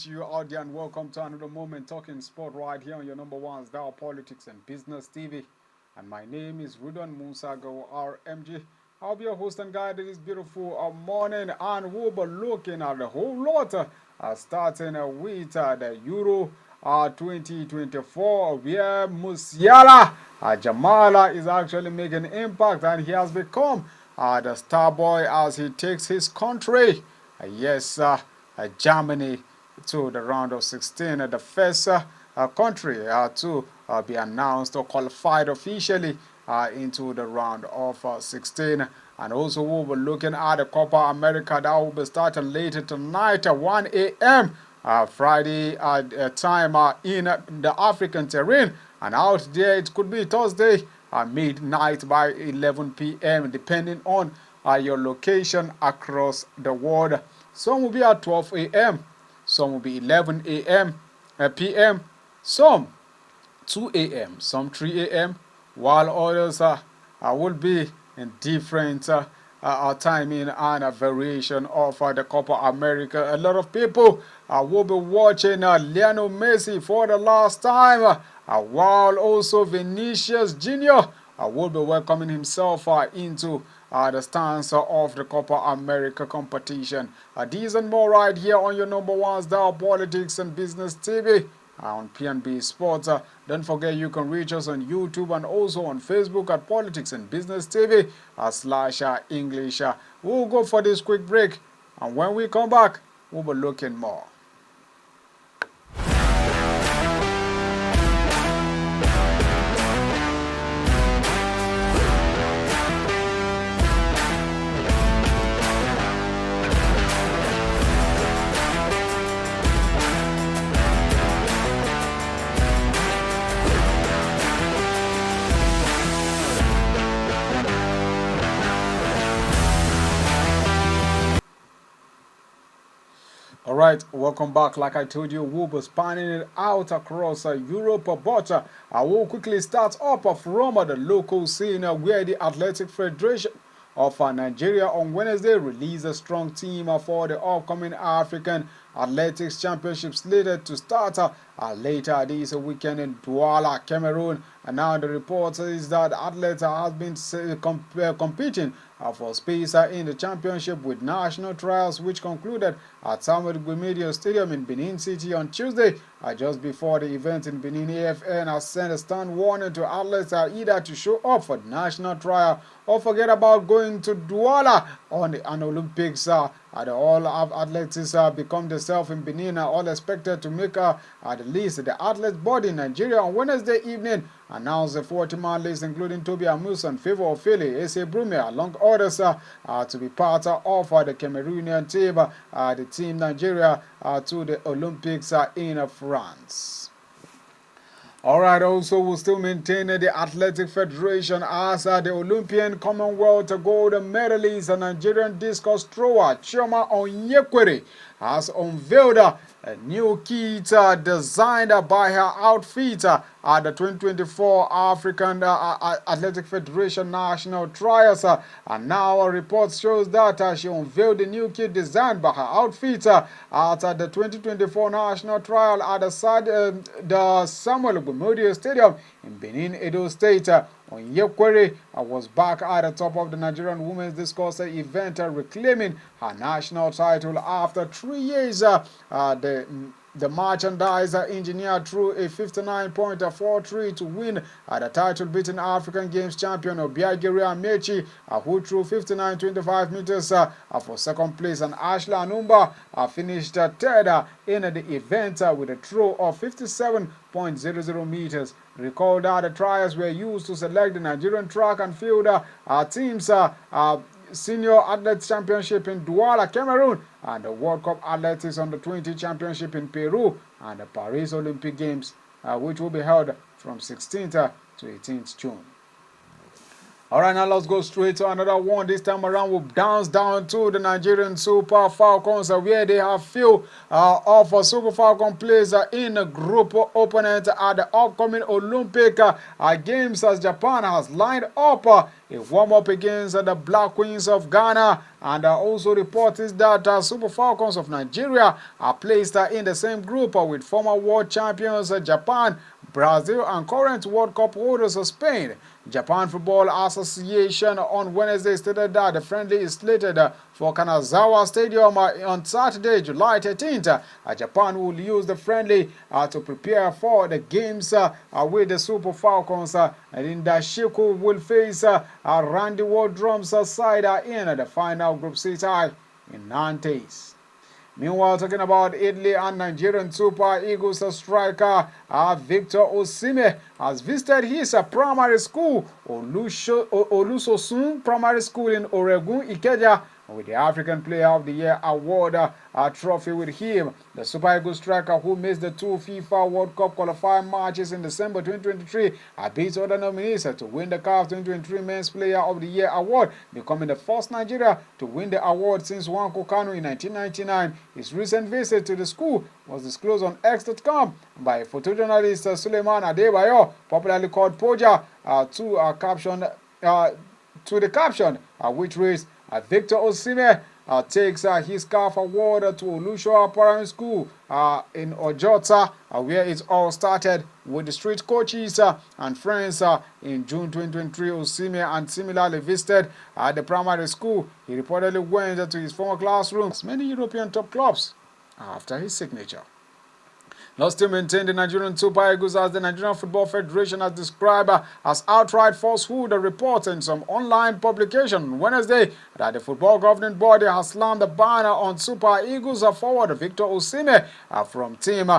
to you out there and welcome to another moment talking sport right here on your number one Star Politics and Business TV. And my name is Rudon Musago RMG. I'll be your host and guide this beautiful morning, and we'll be looking at a whole lot starting with the Euro 2024, where MUSIALA Jamala is actually making an impact, and he has become the star boy as he takes his country, Germany, to the round of 16, the first country to be announced or qualified officially into the round of 16. And also we'll be looking at the Copa America that will be starting later tonight at 1 a.m. Friday time in the African terrain. And out there it could be Thursday midnight by 11 p.m. depending on your location across the world. Some will be at 12 a.m., some will be 11 a.m. p.m., some 2 a.m., some 3 a.m., while others will be in different timing and a variation of the Copa America. A lot of people will be watching Lionel Messi for the last time, while also Vinicius Jr. Will be welcoming himself into the stance of the Copa America competition. These and more right here on your number one Star Politics and Business TV on P&B Sports. Don't forget you can reach us on YouTube and also on Facebook at Politics and Business TV /English. We'll go for this quick break, and when we come back, we'll be looking more. Alright, welcome back. Like I told you, we'll be spanning it out across Europe, but I will quickly start up from the local scene where the Athletic Federation of Nigeria on Wednesday released a strong team for the upcoming African Athletics Championship slated to start later this weekend in Douala, Cameroon. And now the report is that athletes have been competing for space in the championship with national trials, which concluded at Samuel Gumedio Stadium in Benin City on Tuesday. Just before the event in Benin, AFN has sent a stern warning to athletes either to show up for the national trial or forget about going to Douala on the Olympics. The all athletes become themselves in Benin all expected to make at least the athletes body in Nigeria on Wednesday evening announced a 40-man list including Toby Amusa and Favor Ofele, Ese Brume, along others to be part of the Cameroonian team, the team Nigeria to the Olympics in France. Alright, also we'll still maintain the Athletic Federation as the Olympian Commonwealth gold medalist and Nigerian discus thrower Chioma Onyekwere has unveiled a new kit designed by her outfit at the 2024 African Athletic Federation National Trials. And now reports shows that she unveiled the new kit designed by her outfit at the 2024 National Trial at the Samuel Gumedio Stadium in Benin, Edo State. Onyekwere was back at the top of the Nigerian women's discus event, reclaiming her national title after 3 years. The merchandise engineer threw a 59.43 to win the title, beating African Games champion Obiageri Amechi, who threw 59.25 meters for second place, and Ashley Anumba finished third in the event with a throw of 57.00 meters. Recall that the trials were used to select the Nigerian track and field teams Senior Athletes Championship in Douala, Cameroon, and the World Cup Athletics Under-20 Championship in Peru, and the Paris Olympic Games, which will be held from 16th to 18th June. All right, now let's go straight to another one. This time around, we'll bounce down to the Nigerian Super Falcons, where they have few of Super Falcon players in a group opponent at the upcoming Olympic Games, as Japan has lined up a warm-up against the Black Queens of Ghana. And also report is that Super Falcons of Nigeria are placed in the same group with former world champions Japan, Brazil, and current World Cup holders of Spain. Japan Football Association on Wednesday stated that the friendly is slated for Kanazawa Stadium on Saturday, July 13th. Japan will use the friendly to prepare for the games with the Super Falcons. And in Dashiko will face Randy Wardrum's side in the final group stage in Nantes. Meanwhile, talking about Italy and Nigerian Super Eagles striker Victor Osimhen has visited his primary school, Olusosun Primary School in Oregun, Ikeja, with the African Player of the Year award trophy with him. The Super Eagles striker, who missed the two FIFA World Cup qualifying matches in December 2023, beat other nominees to win the CAF 2023 Men's Player of the Year award, becoming the first Nigeria to win the award since Nwankwo Kanu in 1999. His recent visit to the school was disclosed on X.com by photojournalist Suleiman Adebayo, popularly called Poja, to the caption which reads, Victor Osimhen takes his CAF award to Olushoa Primary School in Ojota, where it all started with the street coaches and friends. In June 2023, Osimhen and similarly visited the primary school. He reportedly went to his former classroom, as many European top clubs, after his signature. Now still maintain the Nigerian Super Eagles, as the Nigerian Football Federation has described as outright falsehood. A report in some online publication on Wednesday that the football governing body has slammed the banner on Super Eagles forward Victor Osimhen from team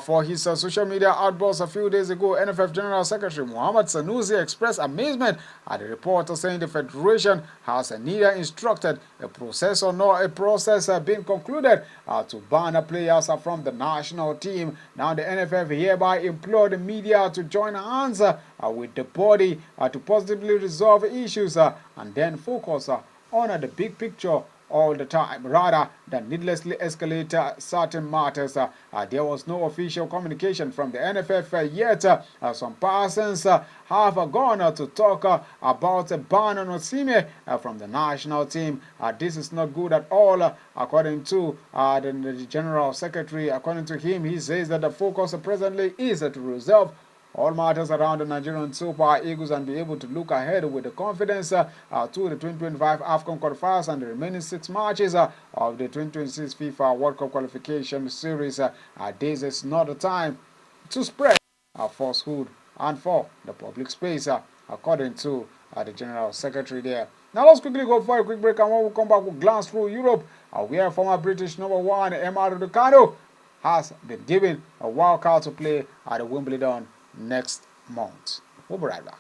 for his social media outburst a few days ago. NFF General Secretary Muhammad Sanusi expressed amazement at the report, saying the federation has neither instructed a process nor a process being concluded to ban players from the national team. Now the NFF hereby implore the media to join hands with the body to positively resolve issues and then focus on the big picture all the time, rather than needlessly escalate certain matters. There was no official communication from the NFF yet. Some persons have gone to talk about a ban on Osimhen from the national team. This is not good at all, according to the General Secretary. According to him, he says that the focus presently is to resolve all matters around the Nigerian Super Eagles and be able to look ahead with the confidence to the 2025 AFCON qualifiers and the remaining 6 matches of the 2026 FIFA World Cup qualification series. This is not the time to spread falsehood and for the public space, according to the General Secretary there. Now let's quickly go for a quick break, and when we come back, we'll glance through Europe, where former British #1 Emma Raducanu has been given a wild card to play at the Wimbledon next month. We'll be right back.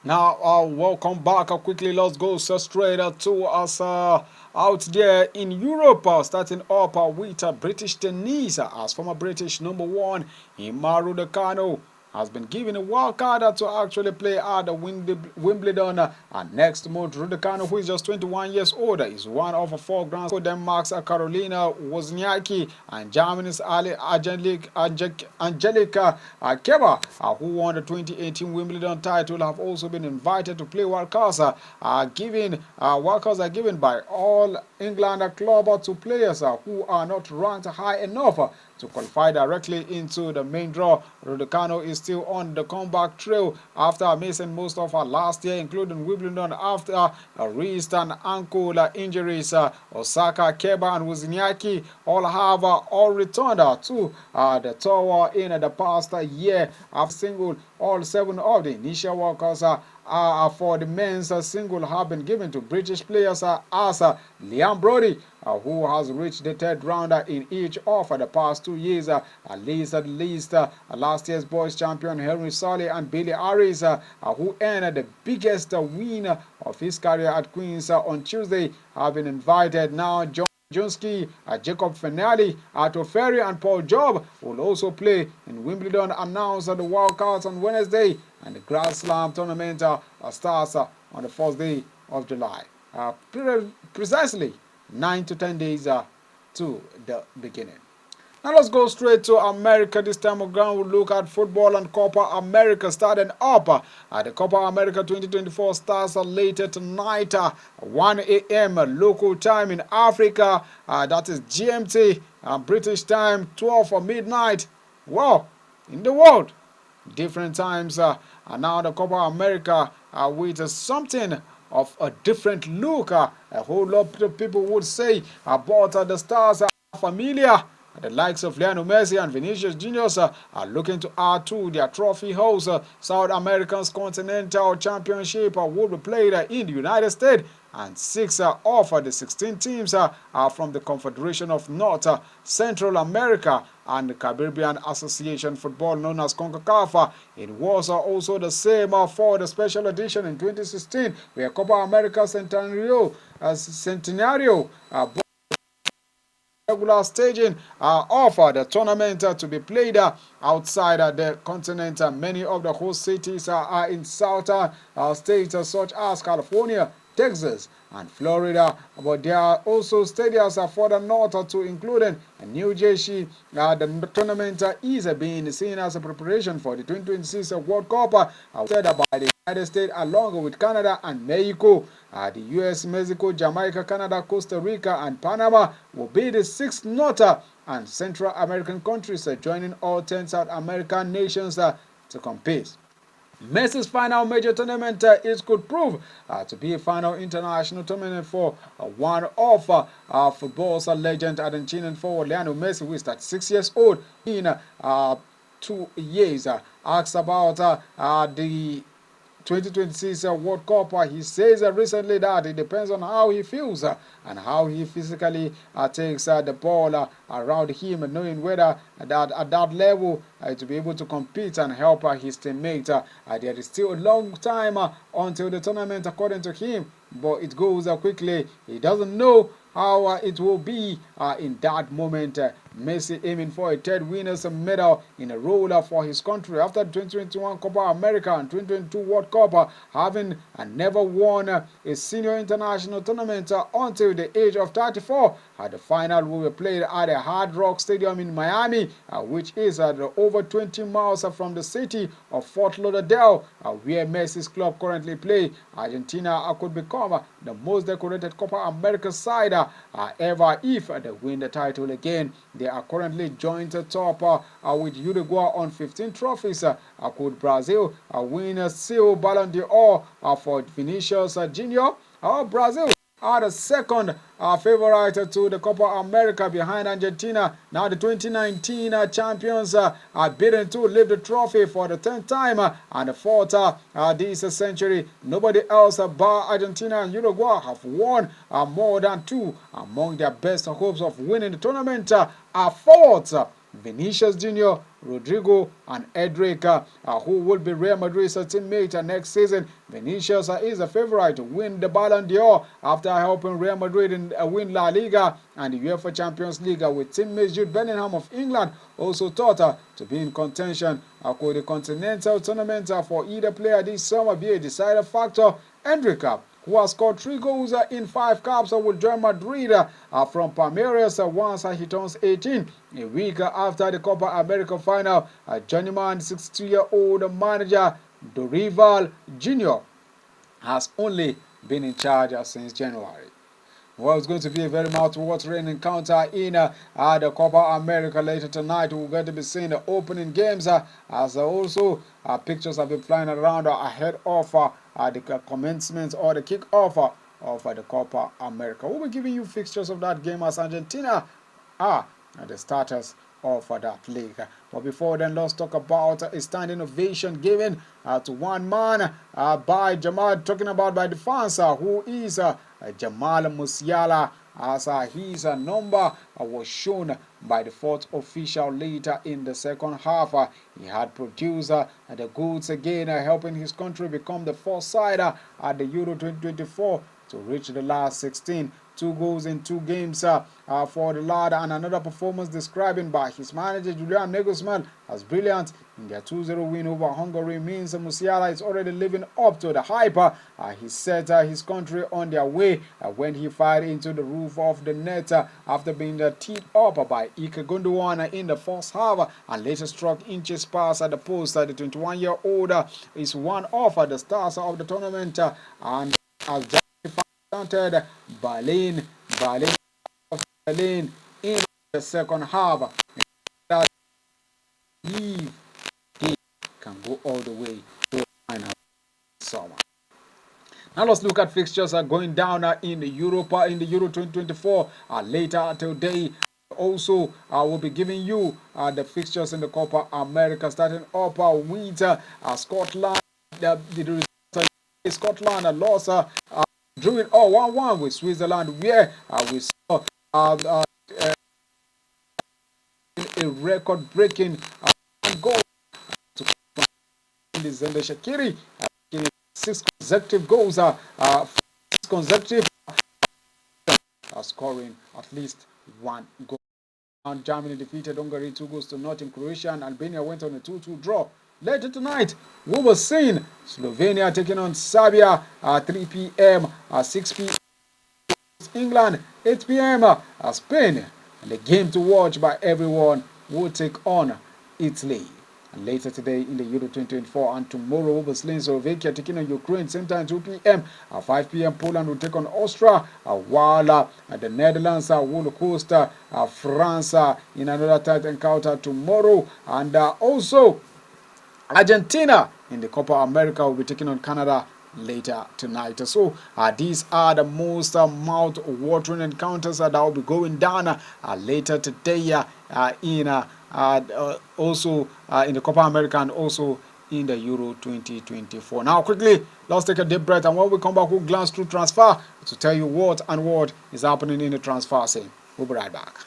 Now, welcome back. Quickly, let's go straight to us out there in Europe, starting up with British tennis, as former British #1 Emma Raducanu has been given a wild card to actually play at the Wimbledon next month. Raducanu, who is just 21 years old, is one of 4 Grand Slams. Denmark's Carolina Wozniacki and Germany's Angelika Kerber, who won the 2018 Wimbledon title, have also been invited to play wildcards. Wildcards are given by all England club to players who are not ranked high enough to qualify directly into the main draw. Raducanu is still on the comeback trail after missing most of her last year, including Wimbledon, after wrist and ankle injuries. Osaka, Kerber, and Wozniacki all have returned to the tour in the past year. After single all 7 of the initial workers for the men's single have been given to British players as Liam Brody, who has reached the third round in each of the past 2 years. At least last year's boys champion Henry Solly and Billy Harris, who earned the biggest win of his career at Queen's on Tuesday, have been invited. Now John Jonski, Jacob Fenali, Arthur Ferry and Paul Job will also play in Wimbledon, announced the wildcards on Wednesday, and the Grand Slam tournament starts on the first day of July. Precisely 9 to 10 days to the beginning. Now let's go straight to America. This time around we'll look at football and Copa America starting up. The Copa America 2024 starts later tonight, 1 a.m. local time in Africa. That is GMT, British time, 12 midnight. Well, in the world, different times. And now the Copa America with something of a different look. A whole lot of people would say about the stars are familiar. The likes of Lionel Messi and Vinicius Juniors are looking to add to their trophy host. South America's Continental Championship will be played in the United States, and 6 of the 16 teams are from the Confederation of North Central America and the Caribbean Association Football, known as CONCACAF. It was also the same for the special edition in 2016, where Copa America Centenario regular staging of the tournament to be played outside the continent. Many of the host cities are in southern states such as California, Texas, and Florida, but there are also stadiums further north to including New Jersey. The tournament is being seen as a preparation for the 2026 World Cup, hosted by the United States along with Canada and Mexico. The US, Mexico, Jamaica, Canada, Costa Rica, and Panama will be the 6 North and Central American countries joining all 10 South American nations to compete. Messi's final major tournament could prove to be a final international tournament for one of football's legend, Argentinian forward Lionel Messi, who is 36 years old in 2 years. Asked about the 2026 World Cup, he says recently that it depends on how he feels and how he physically takes the ball around him, knowing whether at that level to be able to compete and help his teammates. There is still a long time until the tournament, according to him, but it goes quickly. He doesn't know how it will be in that moment. Messi aiming for a third winner's medal in a row for his country after the 2021 Copa America and 2022 World Cup, having never won a senior international tournament until the age of 34. The final will be played at the Hard Rock Stadium in Miami, which is over 20 miles from the city of Fort Lauderdale, where Messi's club currently play. Argentina could become the most decorated Copa America side ever if they win the title again. They are currently joint top with Uruguay on 15 trophies. Could Brazil win still Ballon d'Or for Vinicius Junior? Brazil are the second favorite to the Copa America behind Argentina. Now the 2019 champions are bidden to lift the trophy for the 10th time and the 4th this century. Nobody else bar Argentina and Uruguay have won more than 2. Among their best hopes of winning the tournament are forwards Vinicius Junior, Rodrigo, and Edric, who will be Real Madrid's teammate next season. Vinicius is a favorite to win the Ballon d'Or after helping Real Madrid win La Liga and the UEFA Champions League, with teammate Jude Bellingham of England also thought to be in contention. Could the Continental Tournament for either player this summer be a deciding factor? Edric, who has scored 3 goals in 5 caps, will join Madrid from Palmeiras once he turns 18. A week after the Copa America final, journeyman 62-year-old manager Dorival Jr. has only been in charge since January. Well, it's going to be a very mouth-watering encounter in the Copa America later tonight. We're going to be seeing the opening games as also pictures have been flying around ahead of the commencement or the kick-off of the Copa America. We'll be giving you fixtures of that game as Argentina are the starters of that league. But before then, let's talk about a standing ovation given to one man by Jamal, talking about by the fans, who is Jamal Musiala, as his number was shown by the fourth official later in the second half. He had produced the goals again, helping his country become the first side at the Euro 2024 to reach the last 16. 2 goals in 2 games for the lad, and another performance described by his manager Julian Nagelsmann as brilliant. In their 2-0 win over Hungary means Musiala is already living up to the hype. He set his country on their way when he fired into the roof of the net after being teed up by Ike Gundogan in the first half, and later struck inches past at the post. The 21-year-old is one of the stars of the tournament, and as counted Berlin in the second half. That he can go all the way to the final summer. Now let's look at fixtures going down in the Euro 2024 later today. Also, I will be giving you the fixtures in the Copa America, starting up with Scotland. Scotland lost. Drew it 1-1 with Switzerland, where we saw a record-breaking goal to Zende Shaqiri, 6 consecutive goals, consecutive scoring at least 1 goal. And Germany defeated Hungary 2-0. Croatia and Albania went on a 2-2 draw. Later tonight, we will see Slovenia taking on Serbia at 3 p.m. 6 p.m. England, 8 p.m. Spain. And the game to watch by everyone will take on Italy. And later today in the Euro 2024 and tomorrow, we will see Slovakia taking on Ukraine, same time 2 p.m. 5 p.m. Poland will take on Austria, while the Netherlands will host France in another tight encounter tomorrow. And also Argentina in the Copa America will be taking on Canada later tonight. So these are the most mouth-watering encounters that will be going down later today also in the Copa America and also in the Euro 2024. Now quickly, let's take a deep breath, and when we come back, we'll glance through transfer to tell you what is happening in the transfer scene. We'll be right back.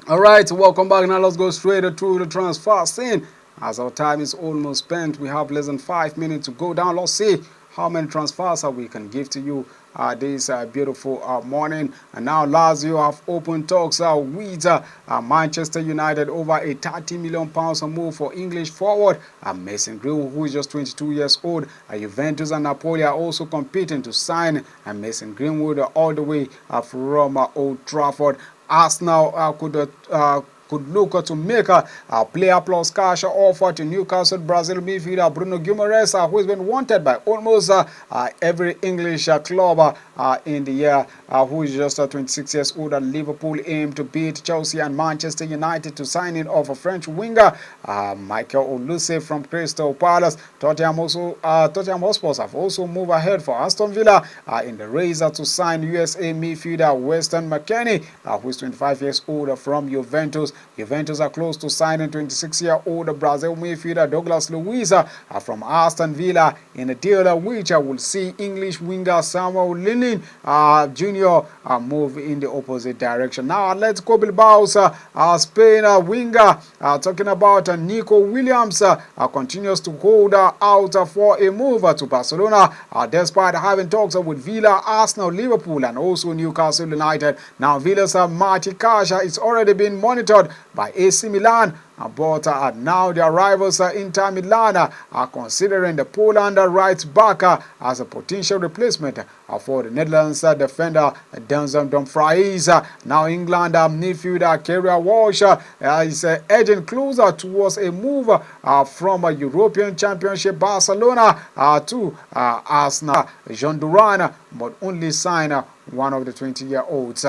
Alright, welcome back. Now let's go straight through the transfer scene. As our time is almost spent, we have less than 5 minutes to go down. Let's see how many transfers we can give to you this beautiful morning. And now Lazio have open talks with Manchester United over a £30 million move for English forward Mason Greenwood, who is just 22 years old. Juventus and Napoli are also competing to sign Mason Greenwood all the way from Old Trafford. Arsenal could look to make a player plus cash offer to Newcastle Brazil midfielder Bruno Guimaraes, who has been wanted by almost every English club in the year, who is just 26 years old. Liverpool aim to beat Chelsea and Manchester United to sign in of a French winger Michael Olise from Crystal Palace. Tottenham Hotspurs have also moved ahead for Aston Villa in the race to sign USA midfielder Weston McKennie, who is 25 years old from Juventus. Juventus are close to signing 26-year-old Brazil midfielder Douglas Luiz from Aston Villa in a deal which will see English winger Samuel Linin Jr. move in the opposite direction. Now Atletico Bilbao's Spain winger, talking about Nico Williams, continues to hold out for a move to Barcelona, despite having talks with Villa, Arsenal, Liverpool, and also Newcastle United. Now Villa's Marti Cash is already being monitored by AC Milan, but now their rivals Inter Milan are considering the Poland right back as a potential replacement for the Netherlands defender Denzel Dumfries. Now England midfielder Keira Walsh is edging closer towards a move from a European Championship Barcelona to Arsenal. Jean Duran, but only sign one of the 20-year-olds.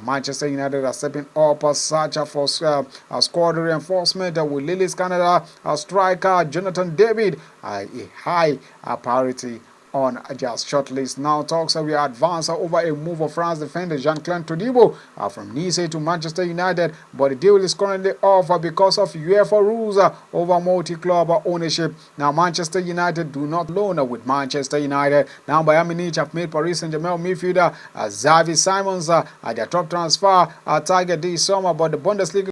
Manchester United are stepping up a search for squad reinforcement with Lille's Canada striker Jonathan David, a high priority on their shortlist. Now talks we advance over a move of France defender Jean-Claude Todibo from Nice to Manchester United, but the deal is currently off because of UEFA rules over multi-club ownership. Now Manchester United do not loan with Manchester United. Now Bayern Munich have made Paris Saint-Germain midfielder Xavi Simons their top transfer target this summer, but the Bundesliga